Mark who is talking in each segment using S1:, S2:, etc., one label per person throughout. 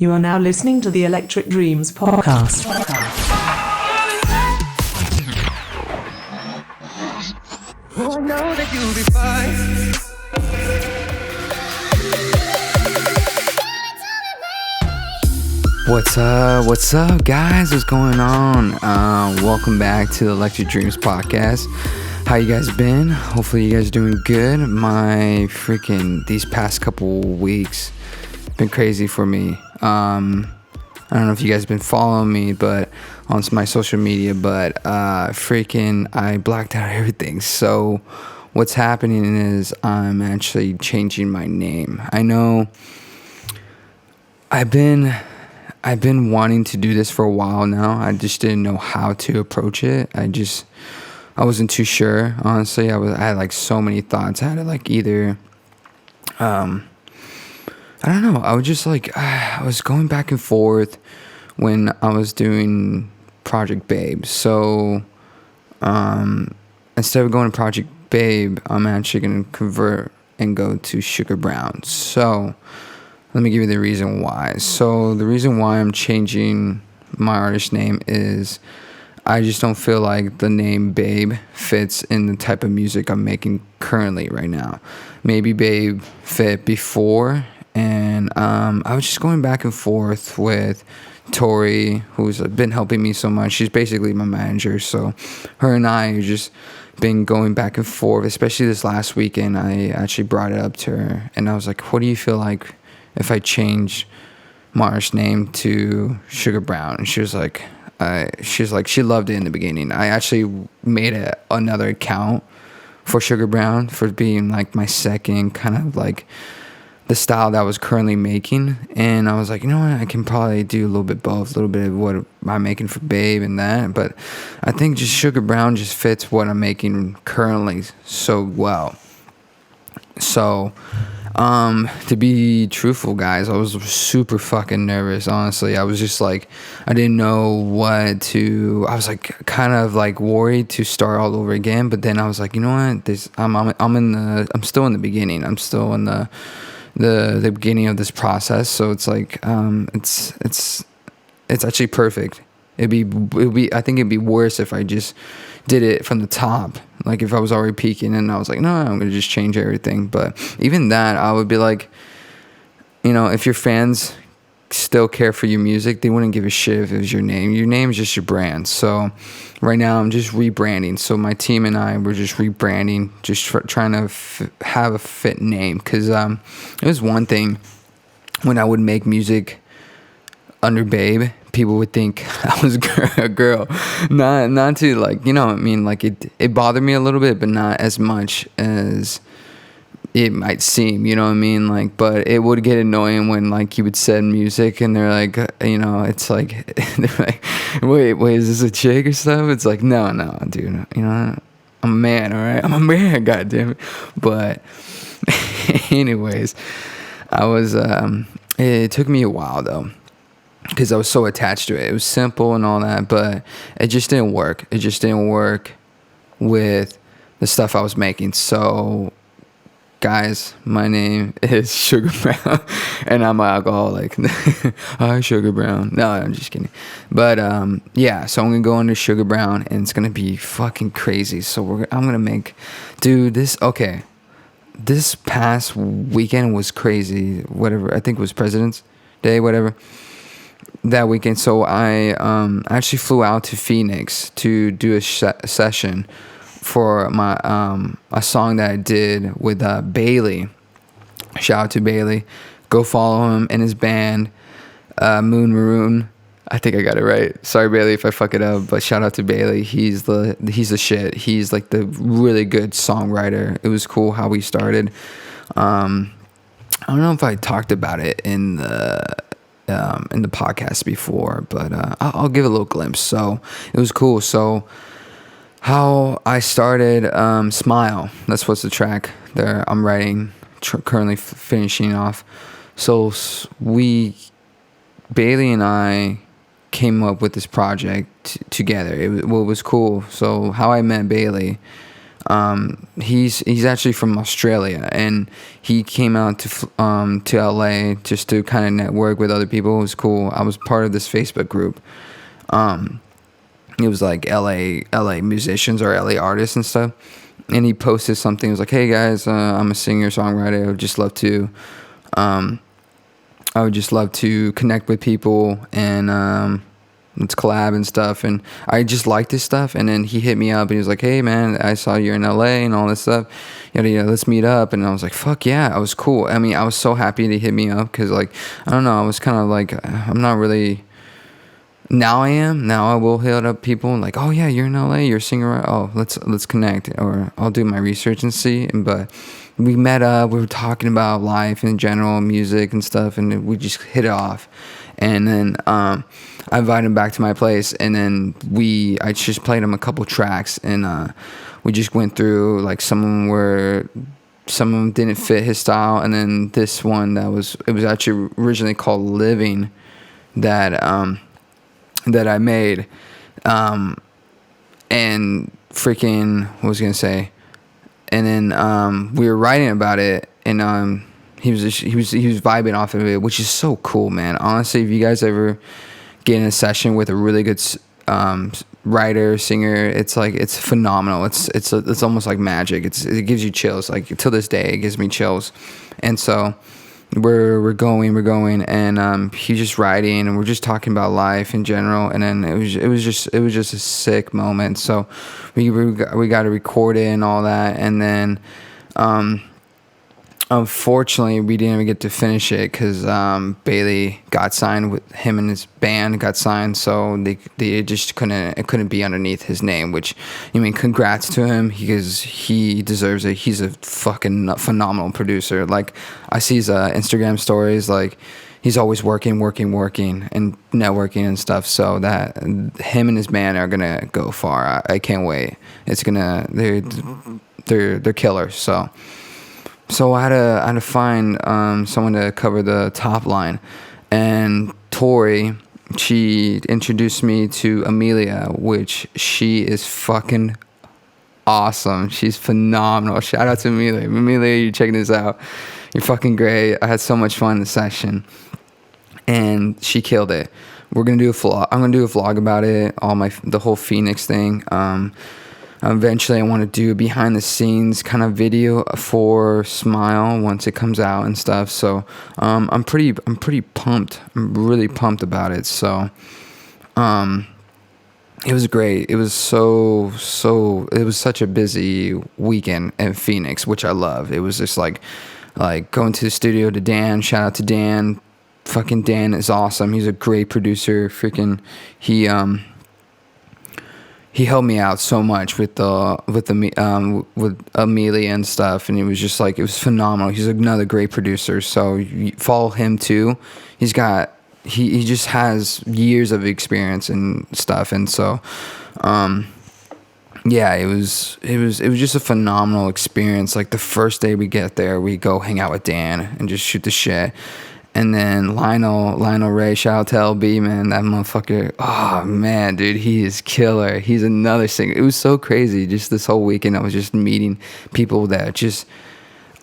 S1: You are now listening to the Electric Dreamz Podcast.
S2: Oh, I know that you'll be fine.
S3: What's up, guys? What's going on? Welcome back to the Electric Dreamz Podcast. How you guys been? Hopefully you guys doing good. These past couple weeks been crazy for me. I don't know if you guys been following me, but on my social media, but I blacked out everything. So what's happening is I'm actually changing my name. I know I've been wanting to do this for a while now. I just didn't know how to approach it. I wasn't too sure, honestly. I had like so many thoughts. I had to like either I don't know. I was just like, I was going back and forth when I was doing Project Babe. So instead of going to Project Babe, I'm actually going to convert and go to SUGA BROWN. So let me give you the reason why. So the reason why I'm changing my artist name is I just don't feel like the name Babe fits in the type of music I'm making currently right now. Maybe Babe fit before, and I was just going back and forth with Tori, who's been helping me so much. She's basically my manager, so her and I have just been going back and forth, especially this last weekend. I actually brought it up to her, and I was like, what do you feel like if I change my artist name to SUGA BROWN? And she loved it in the beginning. I actually made another account for SUGA BROWN for being like my second kind of like the style that I was currently making. And I was like, you know what, I can probably do a little bit both, a little bit of what I'm making for Babe and that. But I think just SUGA BROWN just fits what I'm making currently so well. So to be truthful, guys, I was super fucking nervous, honestly. I was just like, I didn't know what to, I was like kind of like worried to start all over again. But then I was like, you know what, I'm still in the beginning. I'm still in the beginning of this process. So it's like it's actually perfect. I think it'd be worse if I just did it from the top, like if I was already peaking and I was like, no, I'm gonna just change everything. But even that, I would be like, you know, if your fans still care for your music, they wouldn't give a shit if it was your name. Your name is just your brand. So right now I'm just rebranding. So my team and I were just rebranding, just trying to have a fit name, because it was one thing when I would make music under Babe, people would think I was a girl. Not to like, you know what I mean? Like it bothered me a little bit, but not as much as it might seem, you know what I mean? Like, but it would get annoying when like you would send music and they're like, you know, it's like, they're like, wait, is this a chick or stuff? It's like, no, dude, you know, I'm a man, all right? I'm a man, goddamn it. But anyways, it took me a while though, because I was so attached to it. It was simple and all that, but it just didn't work. It just didn't work with the stuff I was making. So guys, my name is SUGA BROWN, and I'm an alcoholic. Hi, SUGA BROWN. No, I'm just kidding. But yeah, so I'm gonna go under SUGA BROWN, and it's gonna be fucking crazy. So I'm gonna make, dude. This past weekend was crazy. Whatever, I think it was President's Day, whatever. That weekend, so I actually flew out to Phoenix to do a session for my a song that I did with Bailey. Shout out to Bailey. Go follow him and his band, Moon Maroon. I think I got it right. Sorry, Bailey, if I fuck it up, but shout out to Bailey. He's the shit. He's like the really good songwriter. It was cool how we started. I don't know if I talked about it in the podcast before, but I'll give a little glimpse. So it was cool. So how I started Smile, that's what's the track there I'm writing, currently finishing off. So Bailey and I came up with this project together. It was cool. So how I met Bailey He's actually from Australia, and he came out to LA just to kind of network with other people. It was cool. I was part of this Facebook group. It was like LA musicians or LA artists and stuff. And he posted something. It was like, "Hey guys, I'm a singer songwriter. I would just love to connect with people and let's collab and stuff." And I just liked his stuff. And then he hit me up and he was like, "Hey man, I saw you're in LA and all this stuff. Let's meet up." And I was like, "Fuck yeah!" I was cool. I mean, I was so happy that he hit me up because, like, I don't know, I was kind of like, I'm not really. Now I am. Now I will hit up people and like, "Oh yeah, you're in LA. You're a singer. Oh, let's connect." Or I'll do my research and see. But we met up. We were talking about life in general, music and stuff, and we just hit it off. And then I invited him back to my place, and then I just played him a couple tracks, and we just went through, like, some of them didn't fit his style, and then this one it was actually originally called Living that I made, and freaking, what was I gonna say? And then we were writing about it, and he was vibing off of it, which is so cool, man. Honestly, if you guys ever get in a session with a really good writer, singer, it's phenomenal. It's almost like magic. It gives you chills. Like, till this day, it gives me chills. And so we're going, and he's just writing, and we're just talking about life in general. And then it was just a sick moment. So we got to record it and all that, and then unfortunately we didn't even get to finish it because Bailey got signed. With him and his band got signed, so they just couldn't be underneath his name, which, I mean, congrats to him because he deserves it. He's a fucking phenomenal producer. Like, I see his Instagram stories, like, he's always working and networking and stuff, so that him and his band are gonna go far. I can't wait. They're killers. So I had to find someone to cover the top line, and Tori, she introduced me to Amelia, which she is fucking awesome. She's phenomenal. Shout out to Amelia. Amelia, you're checking this out. You're fucking great. I had so much fun in the session, and she killed it. We're gonna do a vlog. I'm gonna do a vlog about it. The whole Phoenix thing. Eventually, I want to do a behind the scenes kind of video for Smile once it comes out and stuff. So I'm pretty pumped. I'm really pumped about it. So it was great. It was it was such a busy weekend in Phoenix, which I love. It was just like going to the studio to Dan. Shout out to Dan. Fucking Dan is awesome. He's a great producer. Freaking he helped me out so much with Amelia and stuff, and it was phenomenal. He's another great producer, so you follow him too. He just has years of experience and stuff, and so yeah, it was just a phenomenal experience. Like, the first day we get there, we go hang out with Dan and just shoot the shit. And then Lionel Ray, shout out to LB, man. That motherfucker, oh man, dude, he is killer. He's another singer. It was so crazy. Just this whole weekend, I was just meeting people that just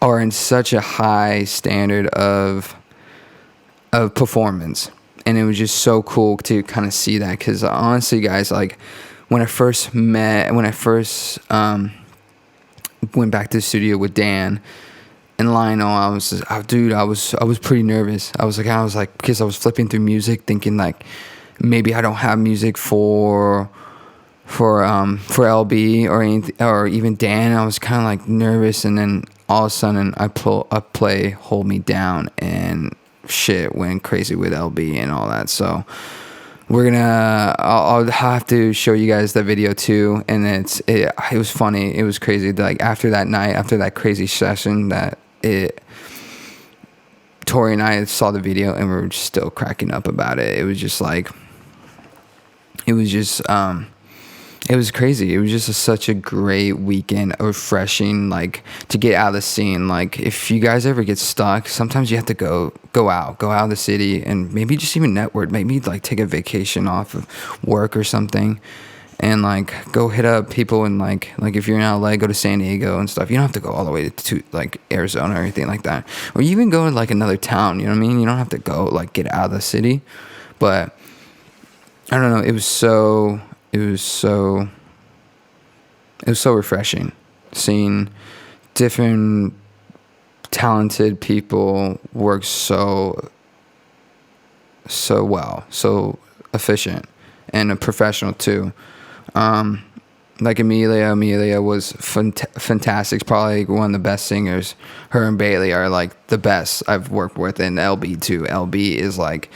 S3: are in such a high standard of performance. And it was just so cool to kind of see that. Because honestly, guys, like, when I first went back to the studio with Dan and Lionel, I was pretty nervous. I was like, because I was flipping through music, thinking like, maybe I don't have music for LB or even Dan. I was kind of like nervous, and then all of a sudden I play Hold Me Down, and shit went crazy with LB and all that. So I'll have to show you guys that video too. And it was funny. It was crazy. Like, after that night, after that crazy session, Tori and I saw the video, and we were just still cracking up about it. It was just like, it was crazy. It was just such a great weekend, refreshing, like, to get out of the scene. Like, if you guys ever get stuck, sometimes you have to go out of the city, and maybe just even network, maybe like take a vacation off of work or something, and like go hit up people and like if you're in LA, go to San Diego and stuff. You don't have to go all the way to like Arizona or anything like that, or you even go to like another town. You know what I mean? You don't have to go like get out of the city. But I don't know. It was so refreshing seeing different talented people work so well, so efficient, and professional too. Like Amelia was fantastic. Probably one of the best singers. Her and Bailey are like the best I've worked with, and LB too. LB is like,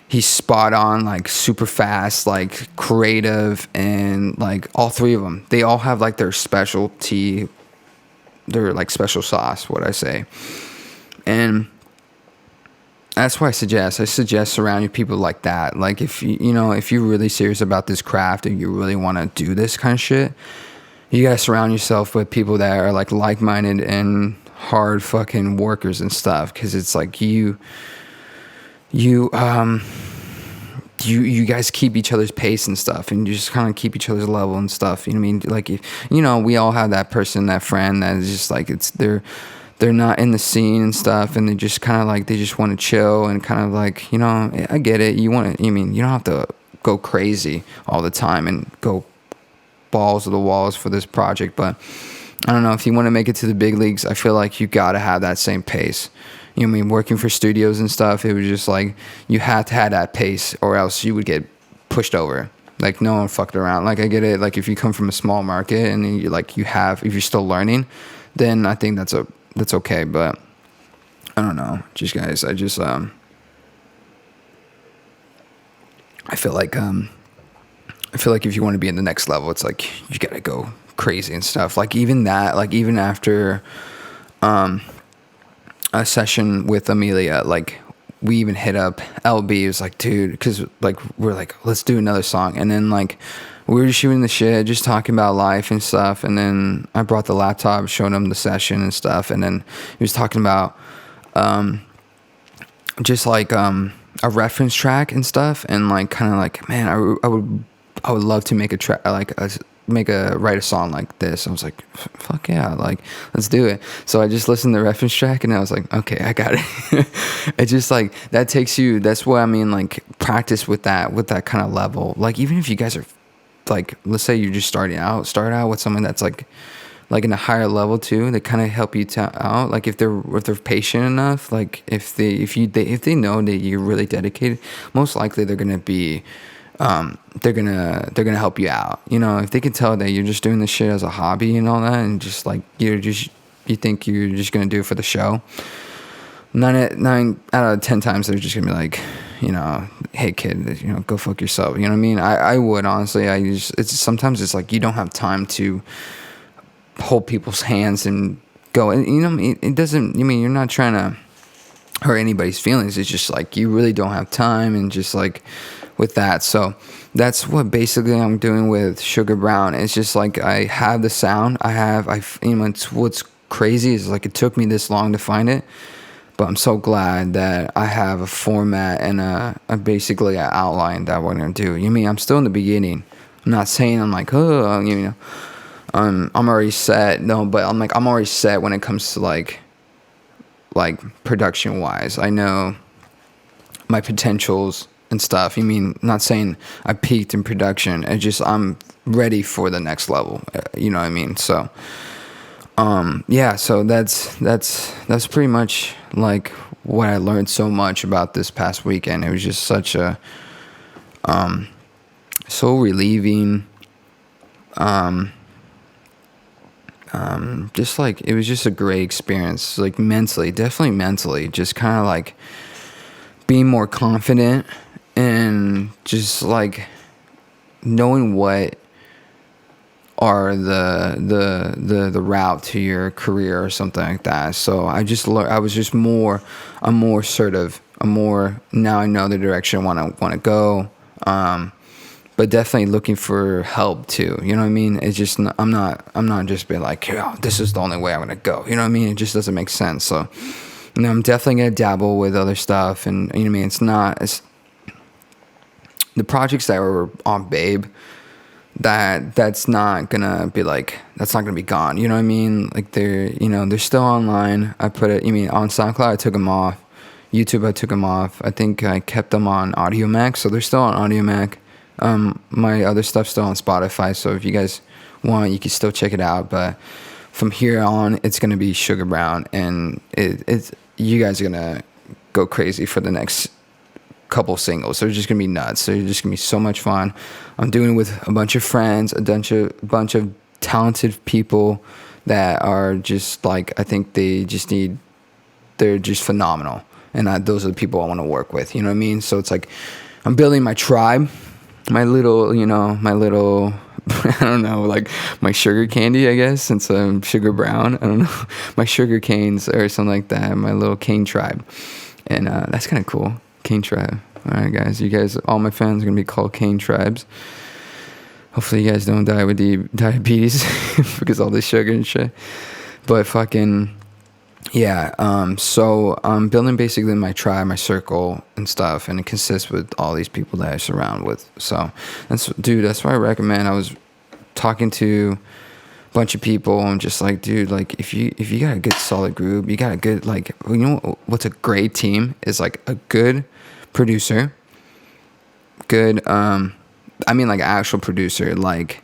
S3: he's spot on, like super fast, like creative, and like all three of them, they all have like their specialty, their like special sauce, what I say. And that's why I suggest surrounding people like that. Like if if you're really serious about this craft and you really want to do this kind of shit, you gotta surround yourself with people that are like like-minded and hard fucking workers and stuff. Because it's like you guys keep each other's pace and stuff, and you just kind of keep each other's level and stuff. You know what I mean? Like, we all have that person, that friend that is just like, they're not in the scene and stuff, and they just kind of like, they just want to chill and kind of like, I get it. You don't have to go crazy all the time and go balls to the walls for this project. But I don't know, if you want to make it to the big leagues, I feel like you got to have that same pace. You know what I mean? Working for studios and stuff, it was just like, you had to have that pace or else you would get pushed over. Like, no one fucked around. Like, I get it. Like, if you come from a small market and then if you're still learning, then I think that's okay. But I don't know. Just guys, I feel like if you want to be in the next level, it's like, you gotta go crazy and stuff. Like, even after, a session with Amelia, like, we even hit up LB. It was like, dude, because like we're like, let's do another song, and then like we were just shooting the shit, just talking about life and stuff, and then I brought the laptop, showing him the session and stuff, and then he was talking about just like a reference track and stuff, and like kind of like, man, I would love to make a track, like write a song like this. I was like, fuck yeah, like, let's do it. So I just listened to the reference track, and I was like, okay, I got it. It's just like, that takes you, that's what I mean, like, practice with that kind of level. Like, even if you guys are like, let's say you're just start out with someone that's like in a higher level too, they kind of help you out. Like, if they're patient enough, like if they know that you're really dedicated, most likely they're gonna be they're gonna help you out. If they can tell that you're just doing this shit as a hobby and all that, and just like you think you're just gonna do it for the show, 9 out of 10 times they're just gonna be like, hey kid, go fuck yourself. You know what I mean? I would honestly, sometimes it's like, you don't have time to hold people's hands and go, and it doesn't, you're not trying to hurt anybody's feelings. It's just like, you really don't have time, and just like with that. So that's what basically I'm doing with Sugar Brown. It's just like, I have the sound, it's what's crazy is like, it took me this long to find it, but I'm so glad that I have a format and basically an outline that we're gonna do. I'm still in the beginning. I'm not saying I'm like, I'm already set. No, but I'm already set when it comes to like production wise. I know my potentials and stuff. Not saying I peaked in production. It's just, I'm ready for the next level. You know what I mean? So, yeah. So that's pretty much like what I learned so much about this past weekend. It was just such a, so relieving. Just like, it was just a great experience, like definitely mentally, just kind of like being more confident, and just like knowing what are the route to your career or something like that. So I'm more assertive. Now I know the direction I want to go. But definitely looking for help too. You know what I mean? It's just, I'm not just being like, this is the only way I'm gonna go. You know what I mean? It just doesn't make sense. So, I'm definitely gonna dabble with other stuff, and you know what I mean. It's the projects that were on Babe. that's not gonna be like, that's not gonna be gone. You know what I mean? Like they're still online. I put it. You mean on SoundCloud? I took them off. YouTube, I took them off. I think I kept them on Audio Mac, so they're still on Audio Mac. My other stuff's still on Spotify, so if you guys want, you can still check it out. But from here on, it's gonna be Sugar Brown, and it's you guys are gonna go crazy for the next couple singles. They're just gonna be nuts. They're just gonna be so much fun. I'm doing it with a bunch of friends, a bunch of talented people that are just like, I think they're just phenomenal, and those are the people I want to work with. You know what I mean? So it's like I'm building my tribe, my little I don't know, like my sugar candy, I guess, since I'm Sugar Brown. I don't know, my sugar canes or something like that. My little cane tribe, and that's kind of cool. Cane tribe. All right, guys, all my fans are gonna be called cane tribes. Hopefully you guys don't die with diabetes because all this sugar and shit. But fucking yeah. So I'm building basically my tribe, my circle and stuff, and it consists with all these people that I surround with. So that's why I recommend. I was talking to a bunch of people and just like, dude, like if you got a good solid group, you got a good, like, you know what's a great team is like a good producer, good like actual producer, like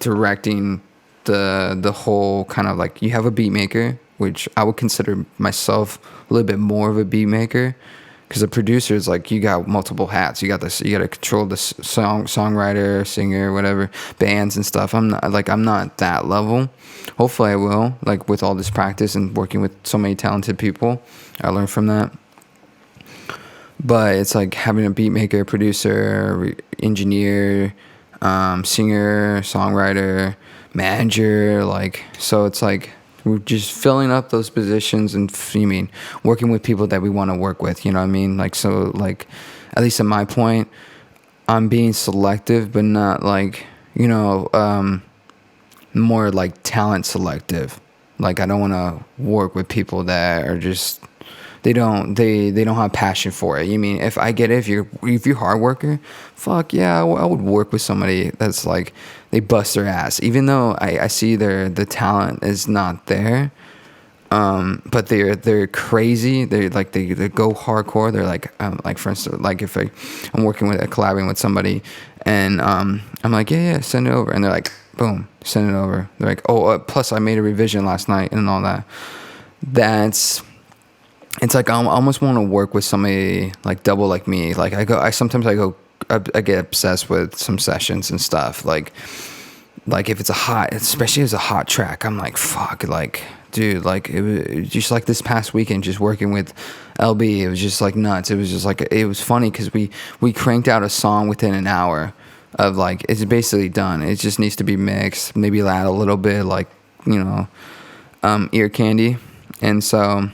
S3: directing the whole kind of, like, you have a beat maker, which I would consider myself a little bit more of a beat maker, because a producer is like, you got multiple hats. You got to control the songwriter, singer, whatever, bands and stuff. I'm not that level. Hopefully I will, like, with all this practice and working with so many talented people, I learned from that. But it's like having a beat maker, producer, engineer, singer, songwriter, manager, like, so it's like we're just filling up those positions and working with people that we want to work with, you know what I mean? Like, so, like, at least at my point, I'm being selective, but not like, more like talent selective. Like, I don't want to work with people that are just, they don't have passion for it. You mean, if I get it, if you're a hard worker, fuck yeah, I would work with somebody that's like, they bust their ass, even though I see the talent is not there. But they're crazy. They go hardcore. They're like for instance, like if I'm collaborating with somebody, and I'm like, yeah, send it over, and they're like, boom, send it over. They're like, oh, plus I made a revision last night and all that. It's like I almost want to work with somebody like double like me. Like I sometimes get obsessed with some sessions and stuff. Like if it's especially if it's a hot track, I'm like, fuck, like, dude, like it was just like this past weekend, just working with LB. It was just like nuts. It was just like, it was funny because we cranked out a song within an hour of, like, it's basically done. It just needs to be mixed, maybe add a little bit, like, ear candy, and so.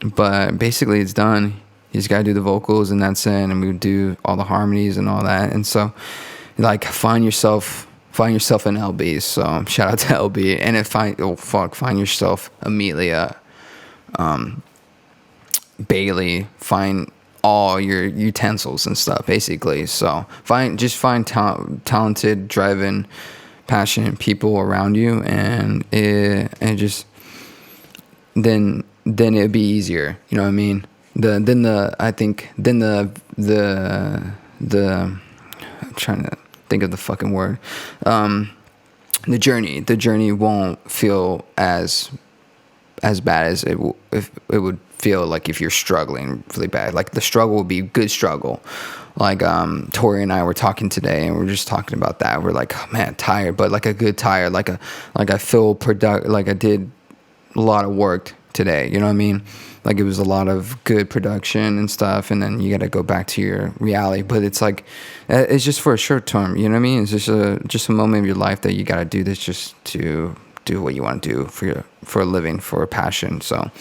S3: But basically it's done. You just gotta do the vocals and that's it, and we do all the harmonies and all that. And so, like, find yourself in LB. So shout out to LB. And find yourself Amelia, Bailey. Find all your utensils and stuff, basically. So find talented, driven, passionate people around you, and then it'd be easier, you know what I mean? I'm trying to think of the fucking word. The journey won't feel as bad as it would feel like if you're struggling really bad. Like, the struggle would be good struggle. Like, Tori and I were talking today, and we're just talking about that. We're like, oh, man, tired, but like a good tired, like I feel like I did a lot of work today, you know what I mean? Like, it was a lot of good production and stuff, and then you got to go back to your reality. But it's like, it's just for a short term, you know what I mean? It's just a moment of your life that you got to do this just to do what you want to do for a living, for a passion. So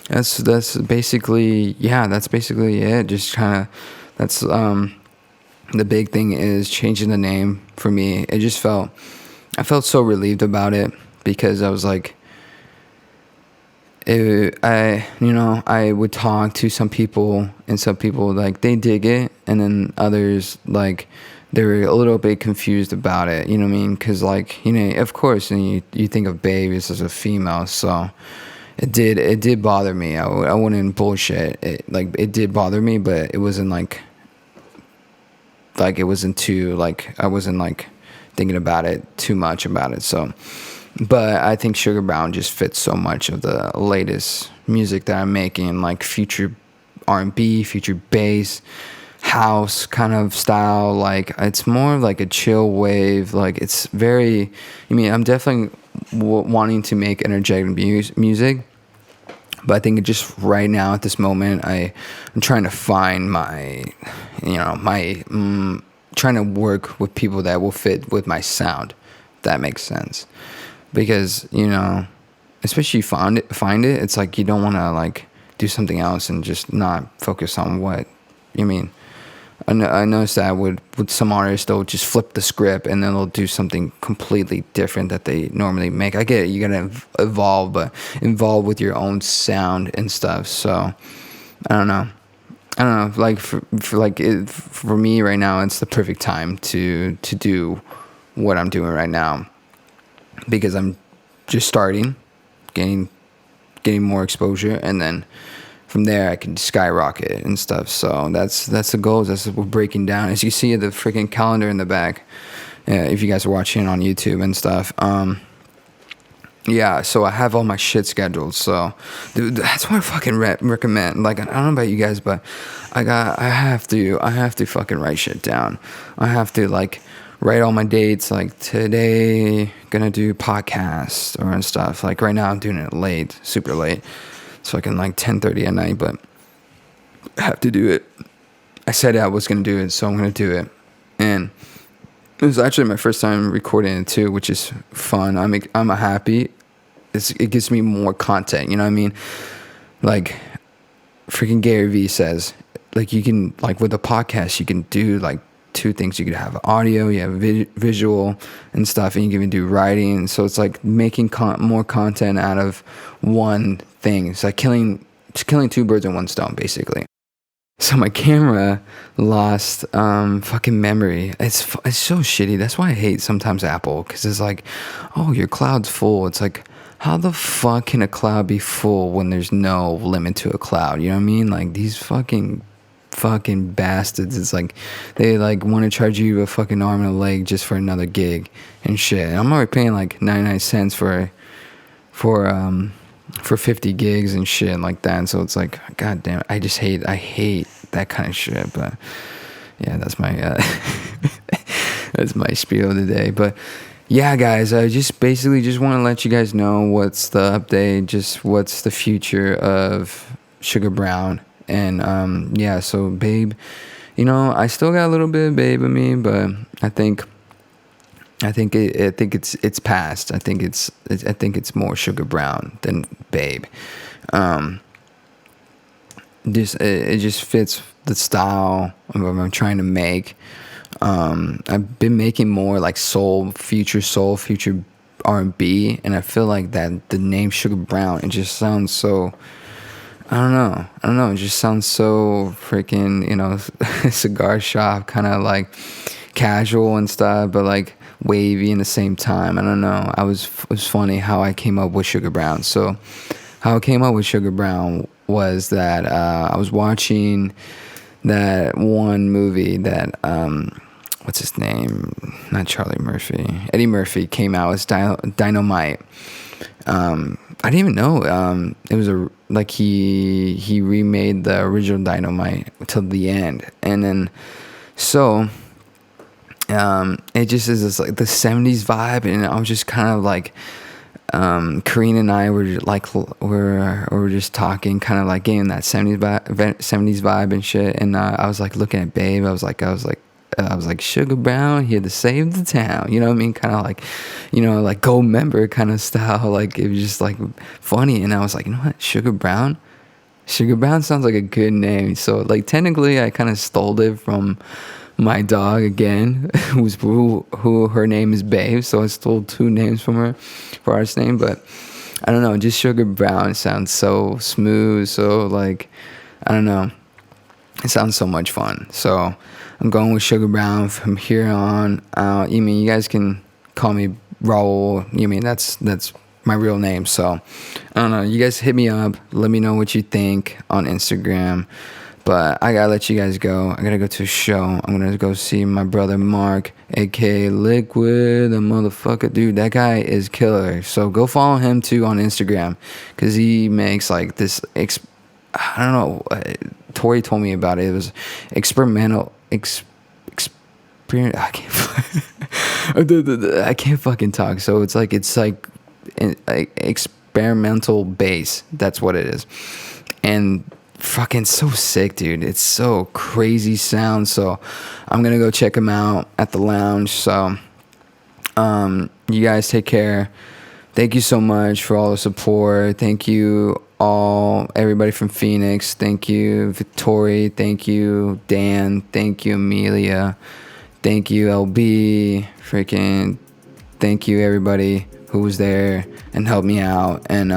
S3: that's basically it. Just kind of, that's the big thing is changing the name for me. I felt so relieved about it, because I was like, I would talk to some people, and some people, like, they dig it, and then others like they were a little bit confused about it. You know what I mean? Because like, you know, of course, and you think of Babe as a female, so it did bother me. I wouldn't bullshit it. Like, it did bother me, but it wasn't like it wasn't too like, I wasn't like thinking about it too much about it. So, but I think Sugar Brown just fits so much of the latest music that I'm making, like future R&B, future bass, house kind of style. Like, it's more like a chill wave. Like, it's very, I mean, I'm definitely wanting to make energetic music, but I think it just right now at this moment, I'm trying to find my, you know, trying to work with people that will fit with my sound, if that makes sense. Because, you know, especially you find it, it's like you don't want to like do something else and just not focus on what you mean. I noticed that with some artists, they'll just flip the script and then they'll do something completely different that they normally make. I get it, you gotta evolve, but involve with your own sound and stuff. So I don't know. Like for me right now, it's the perfect time to do what I'm doing right now, because I'm just starting, getting more exposure, and then from there I can skyrocket and stuff. So that's the goals. That's what we're breaking down. As you see the freaking calendar in the back, if you guys are watching on YouTube and stuff. Yeah, so I have all my shit scheduled. So, dude, that's what I fucking recommend. Like, I don't know about you guys, but I have to fucking write shit down. I have to like write all my dates. Like, today gonna do podcast or and stuff. Like, right now I'm doing it late, super late. So I can like 10:30 at night, but I have to do it. I said I was going to do it, so I'm going to do it. And it was actually my first time recording it too, which is fun. I'm happy. It gives me more content, you know what I mean? Like, freaking Gary Vee says, like, you can, like, with a podcast, you can do like two things. You could have audio, you have visual and stuff, and you can even do writing. So it's like making more content out of one thing. It's like killing two birds with one stone, basically. So my camera lost fucking memory. It's so shitty. That's why I hate sometimes Apple, because it's like, oh, your cloud's full. It's like, how the fuck can a cloud be full when there's no limit to a cloud? You know what I mean? Like, these fucking bastards. It's like they like want to charge you a fucking arm and a leg just for another gig and shit. And I'm already paying like 99 cents for 50 gigs and shit like that. And so it's like, god damn it, I hate that kind of shit. But yeah, that's my that's my spiel of the day. But yeah, guys, I just basically just want to let you guys know what's the update, just what's the future of Sugar Brown. And yeah, so Babe, you know, I still got a little bit of Babe in me, but I think it's past. I think it's more Sugar Brown than Babe. It just fits the style of what I'm trying to make. I've been making more like future R&B, and I feel like that the name Sugar Brown, it just sounds so, I don't know. It just sounds so freaking, you know, cigar shop, kind of like casual and stuff, but like wavy in the same time. I don't know. It was funny how I came up with Sugar Brown. So how I came up with Sugar Brown was that I was watching that one movie that, what's his name? Not Charlie Murphy. Eddie Murphy came out as Dynamite. I didn't even know it was he remade the original Dynamite till the end, and then so it just is this like the 70s vibe, and I was just kind of like Karina and I were like we're just talking, kind of like getting that 70s vibe and shit, and I was like looking at Babe. I was like Sugar Brown here to save the town, you know what I mean? Kind of like, you know, like Gold Member kind of style. Like, it was just like funny, and I was like, you know what, Sugar Brown sounds like a good name. So like technically I kind of stole it from my dog again, who her name is Babe, so I stole two names from her for our name. But I don't know, just Sugar Brown sounds so smooth, so like, I don't know. It sounds so much fun. So I'm going with Sugar Brown from here on out. You mean you guys can call me Raul. You mean that's my real name. So I don't know. You guys hit me up. Let me know what you think on Instagram. But I gotta let you guys go. I gotta go to a show. I'm gonna go see my brother Mark, aka Liquid, the motherfucker. Dude, that guy is killer. So go follow him too on Instagram, because he makes like this. I don't know. Tori told me about it. It was experimental. Experience. I can't fucking talk. So it's like experimental bass. That's what it is. And fucking so sick, dude. It's so crazy sound. So I'm gonna go check him out at the lounge. So you guys take care. Thank you so much for all the support. Thank you all, everybody from Phoenix. Thank you, Victoria. Thank you, Dan. Thank you, Amelia. Thank you, LB. Freaking thank you, everybody who was there and helped me out. And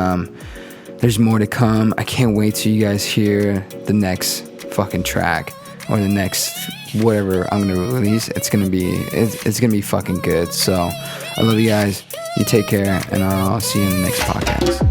S3: there's more to come. I can't wait till you guys hear the next fucking track or the next whatever I'm gonna release. It's gonna be fucking good. So I love you guys. You take care, and I'll see you in the next podcast.